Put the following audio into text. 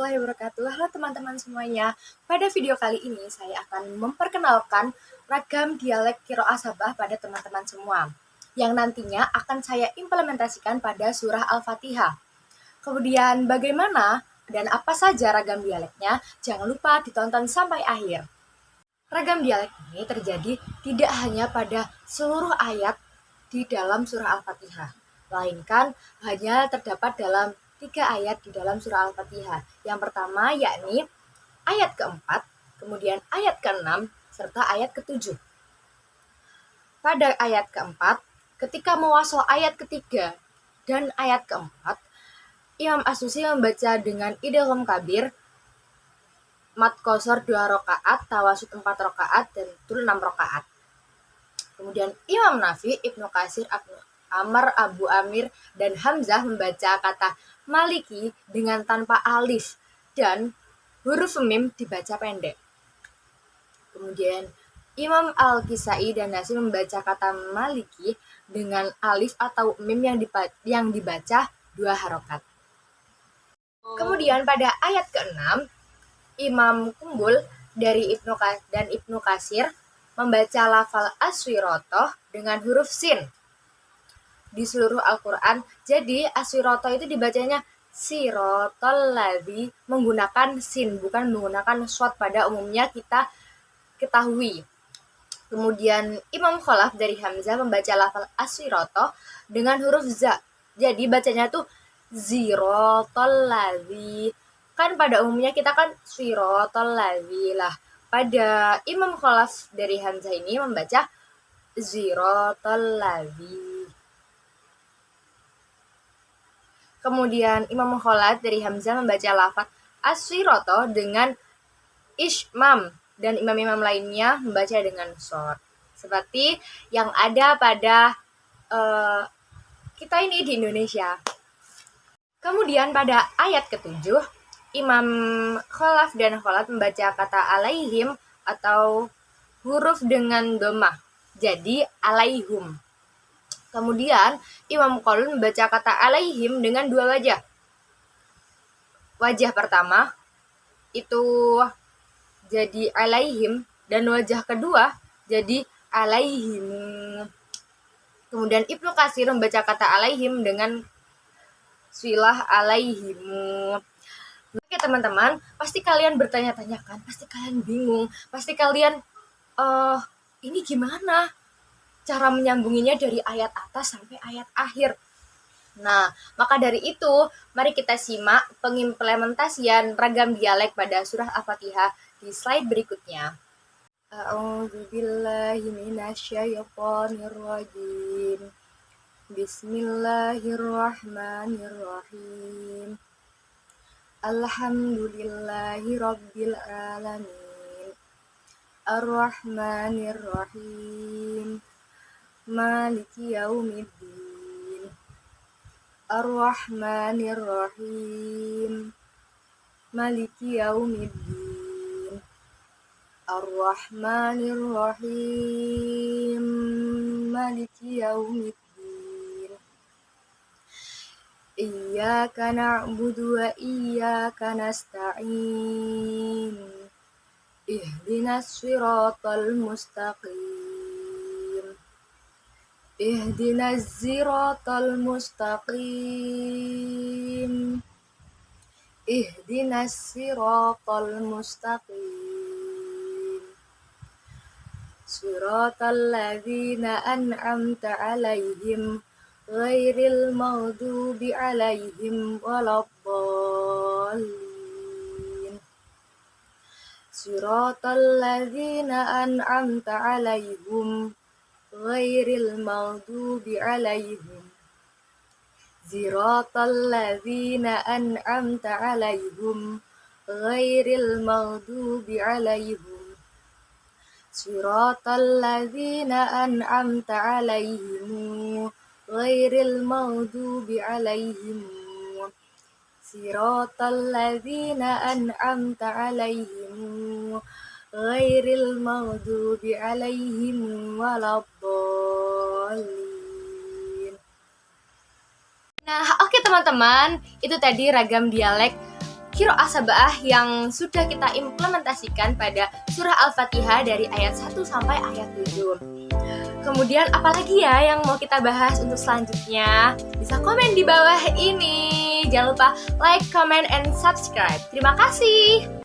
warahmatullahi wabarakatuh. Halo teman-teman semuanya. Pada video kali ini saya akan memperkenalkan ragam dialek Qiraah Sabah pada teman-teman semua, yang nantinya akan saya implementasikan pada surah Al-Fatihah. Kemudian bagaimana dan apa saja ragam dialeknya? Jangan lupa ditonton sampai akhir. Ragam dialek ini terjadi tidak hanya pada seluruh ayat di dalam surah Al-Fatihah, melainkan hanya terdapat dalam 3 ayat di dalam surah Al-Fatihah. Yang pertama yakni ayat keempat, kemudian ayat keenam, serta ayat ketujuh. Pada ayat keempat, ketika mewasal ayat ketiga dan ayat keempat, Imam As-Susi membaca dengan idgham kabir, mat qosor 2 rakaat, tawasud 4 rakaat, dan tul 6 rakaat. Kemudian Imam Nafi, Ibnu Katsir, Amr, Abu Amir, dan Hamzah membaca kata Maliki dengan tanpa alif dan huruf mim dibaca pendek. Kemudian Imam Al-Kisai dan Nasim membaca kata Maliki dengan alif atau mim yang dibaca 2 harokat. Kemudian pada ayat ke-6, Imam Kumbul dari Ibnu Katsir membaca lafal aswirotoh dengan huruf sin di seluruh Al-Quran. Jadi aswirotoh itu dibacanya sirotol ladzi menggunakan sin, bukan menggunakan shod pada umumnya kita ketahui. Kemudian Imam Khalaf dari Hamzah membaca lafal aswirotoh dengan huruf za. Jadi bacanya tuh zirotol ladzi. Kan pada umumnya kita kan swirotol ladzi lah. Pada Imam Khalaf dari Hamzah ini membaca zirotol ladzi. Kemudian Imam Khalaf dari Hamzah membaca lafaz aswiroto dengan ismam, dan imam-imam lainnya membaca dengan shod. Seperti yang ada pada kita ini di Indonesia. Kemudian pada ayat ke-7, Imam Khalaf dan Khalaf membaca kata alaihim atau huruf dengan dhammah, jadi alaihum. Kemudian Imam Qalun membaca kata alaihim dengan 2 wajah. Wajah pertama itu jadi alaihim dan wajah kedua jadi alaihim. Kemudian Ibnu Katsir membaca kata alaihim dengan silah alaihimu. Oke teman-teman, pasti kalian bertanya-tanya kan, pasti kalian bingung, pasti kalian ini gimana cara menyambunginya dari ayat atas sampai ayat akhir. Nah, maka dari itu, mari kita simak pengimplementasian ragam dialek pada surah Al-Fatihah di slide berikutnya. A'udzubillahi minasyaitonirrajim. Bismillahirrahmanirrahim. Alhamdulillahi rabbil alamin. Ar-Rahmanir-Rahim. Maliki yaumiddin. Ar-Rahmanir-Rahim. Maliki yaumiddin. Ar-Rahmanir-Rahim. Maliki yaumiddin. Iyyaka na'budu wa iyyaka nasta'in. Ihdinas siratal mustaqim. Ihdinas siratal mustaqim. Ihdinas siratal mustaqim. Siratal ladzina an'amta 'alaihim ghairil maghdubi 'alaihim waladdallin. Siratal ladzina an'amta 'alaihim ghairil maghdubi 'alaihim. Siratal ladzina an'amta 'alaihim ghairil maghdubi 'alaihim. Siratal ladzina an'amta 'alaihim ghairil maghdubi 'alaihim. Siratal ladzina an'amta 'alaihim ghairil maghdubi 'alaihim waladdallin. Nah, oke teman-teman, itu tadi ragam dialek Qiraah Sab'ah yang sudah kita implementasikan pada surah Al-Fatihah dari ayat 1 sampai ayat 7. Kemudian apalagi ya yang mau kita bahas untuk selanjutnya? Bisa komen di bawah ini. Jangan lupa like, comment, and subscribe. Terima kasih.